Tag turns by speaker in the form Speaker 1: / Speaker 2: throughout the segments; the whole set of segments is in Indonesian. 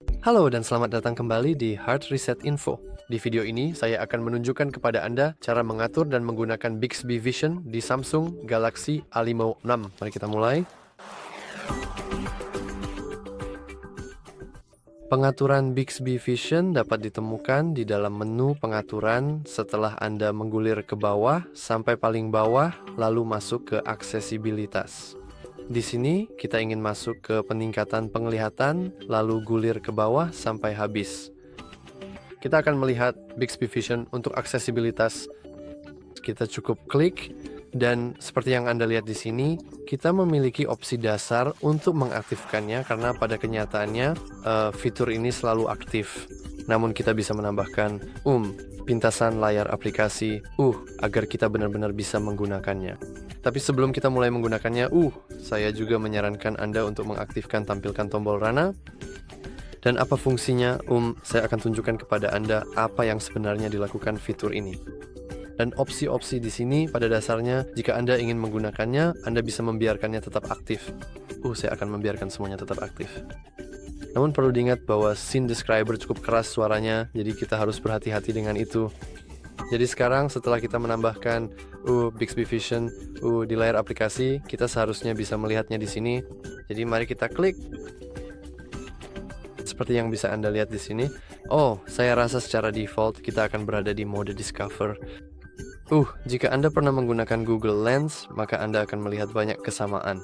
Speaker 1: Halo dan selamat datang kembali di Hard Reset Info. Di video ini, saya akan menunjukkan kepada Anda cara mengatur dan menggunakan Bixby Vision di Samsung Galaxy A56. Mari kita mulai. Pengaturan Bixby Vision dapat ditemukan di dalam menu pengaturan setelah Anda menggulir ke bawah sampai paling bawah, lalu masuk ke aksesibilitas. Di sini, kita ingin masuk ke peningkatan penglihatan, lalu gulir ke bawah sampai habis. Kita akan melihat Bixby Vision untuk aksesibilitas. Kita cukup klik, dan seperti yang Anda lihat di sini, kita memiliki opsi dasar untuk mengaktifkannya karena pada kenyataannya fitur ini selalu aktif. Namun kita bisa menambahkan pintasan layar aplikasi agar kita benar-benar bisa menggunakannya. Tapi sebelum kita mulai menggunakannya, saya juga menyarankan Anda untuk mengaktifkan tampilkan tombol rana. Dan apa fungsinya? Saya akan tunjukkan kepada Anda apa yang sebenarnya dilakukan fitur ini. Dan opsi-opsi di sini pada dasarnya, jika Anda ingin menggunakannya, Anda bisa membiarkannya tetap aktif. Saya akan membiarkan semuanya tetap aktif. Namun perlu diingat bahwa Scene Describer cukup keras suaranya, jadi kita harus berhati-hati dengan itu. Jadi sekarang setelah kita menambahkan Bixby Vision di layar aplikasi, kita seharusnya bisa melihatnya di sini. Jadi mari kita klik. Seperti yang bisa Anda lihat di sini. Saya rasa secara default kita akan berada di mode Discover. Jika Anda pernah menggunakan Google Lens, maka Anda akan melihat banyak kesamaan.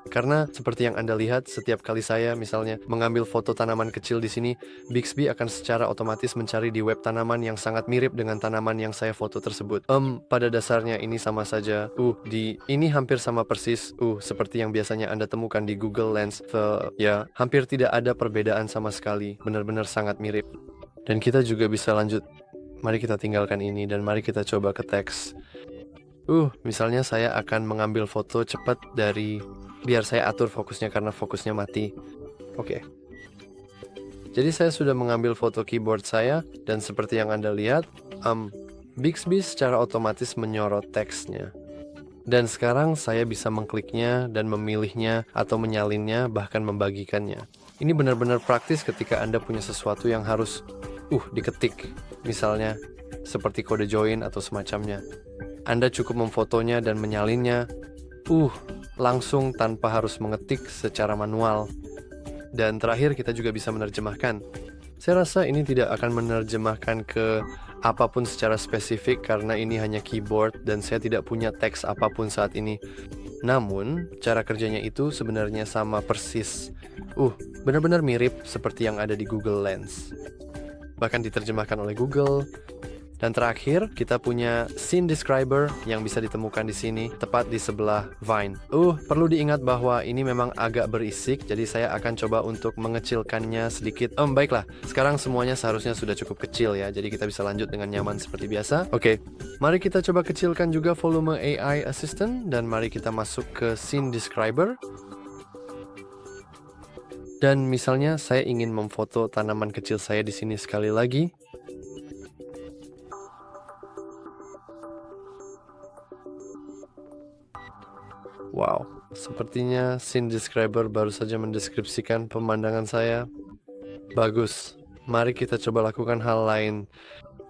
Speaker 1: Karena seperti yang Anda lihat, setiap kali saya misalnya mengambil foto tanaman kecil di sini, Bixby akan secara otomatis mencari di web tanaman yang sangat mirip dengan tanaman yang saya foto tersebut. Pada dasarnya ini sama saja. Ini hampir sama persis. Seperti yang biasanya Anda temukan di Google Lens. Hampir tidak ada perbedaan sama sekali. Benar-benar sangat mirip. Dan kita juga bisa lanjut. Mari kita tinggalkan ini dan mari kita coba ke teks. Misalnya saya akan mengambil foto cepat dari... Biar saya atur fokusnya karena fokusnya mati. Oke. Jadi saya sudah mengambil foto keyboard saya, dan seperti yang Anda lihat, Bixby secara otomatis menyorot teksnya. Dan sekarang saya bisa mengkliknya dan memilihnya atau menyalinnya, bahkan membagikannya. Ini benar-benar praktis ketika Anda punya sesuatu yang harus diketik. Misalnya, seperti kode join atau semacamnya. Anda cukup memfotonya dan menyalinnya. Langsung tanpa harus mengetik secara manual. Dan terakhir kita juga bisa menerjemahkan. Saya rasa ini tidak akan menerjemahkan ke apapun secara spesifik karena ini hanya keyboard dan saya tidak punya teks apapun saat ini. Namun, cara kerjanya itu sebenarnya sama persis. Benar-benar mirip seperti yang ada di Google Lens. Bahkan diterjemahkan oleh Google. Dan terakhir, kita punya Scene Describer yang bisa ditemukan di sini, tepat di sebelah Vine. Perlu diingat bahwa ini memang agak berisik, jadi saya akan coba untuk mengecilkannya sedikit. Baiklah, sekarang semuanya seharusnya sudah cukup kecil ya, jadi kita bisa lanjut dengan nyaman seperti biasa. Oke, mari kita coba kecilkan juga volume AI Assistant, dan mari kita masuk ke Scene Describer. Dan misalnya saya ingin memfoto tanaman kecil saya di sini sekali lagi. Wow, sepertinya Scene Describer baru saja mendeskripsikan pemandangan saya. Bagus, mari kita coba lakukan hal lain.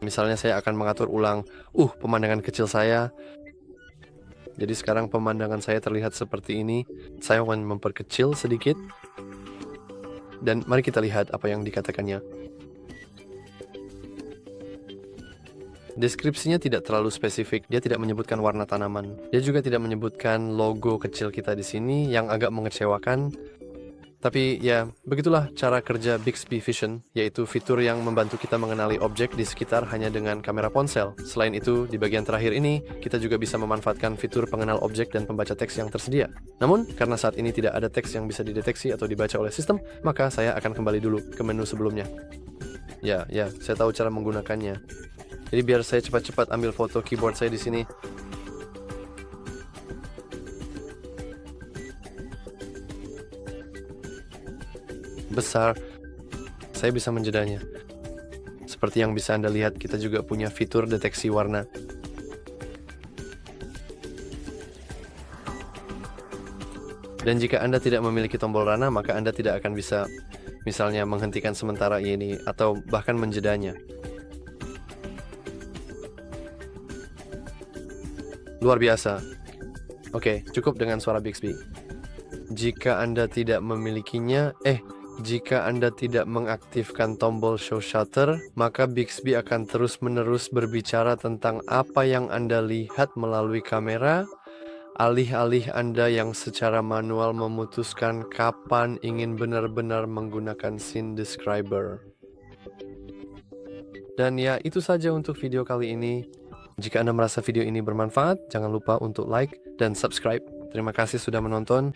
Speaker 1: Misalnya saya akan mengatur ulang pemandangan kecil saya. Jadi sekarang pemandangan saya terlihat seperti ini. Saya akan memperkecil sedikit. Dan mari kita lihat apa yang dikatakannya. Deskripsinya tidak terlalu spesifik, dia tidak menyebutkan warna tanaman. Dia juga tidak menyebutkan logo kecil kita di sini yang agak mengecewakan. Tapi ya, begitulah cara kerja Bixby Vision, yaitu fitur yang membantu kita mengenali objek di sekitar hanya dengan kamera ponsel. Selain itu, di bagian terakhir ini, kita juga bisa memanfaatkan fitur pengenal objek dan pembaca teks yang tersedia. Namun, karena saat ini tidak ada teks yang bisa dideteksi atau dibaca oleh sistem, maka saya akan kembali dulu ke menu sebelumnya. Ya, saya tahu cara menggunakannya. Jadi biar saya cepat-cepat ambil foto keyboard saya di sini. Besar. Saya bisa menjedanya. Seperti yang bisa Anda lihat, kita juga punya fitur deteksi warna. Dan jika Anda tidak memiliki tombol rana, maka Anda tidak akan bisa misalnya menghentikan sementara ini atau bahkan menjedanya. Luar biasa. Oke, cukup dengan suara Bixby. Jika Anda tidak memilikinya, jika Anda tidak mengaktifkan tombol show shutter, maka Bixby akan terus-menerus berbicara tentang apa yang Anda lihat melalui kamera, alih-alih Anda yang secara manual memutuskan kapan ingin benar-benar menggunakan scene describer. Dan ya, itu saja untuk video kali ini. Jika Anda merasa video ini bermanfaat, jangan lupa untuk like dan subscribe. Terima kasih sudah menonton.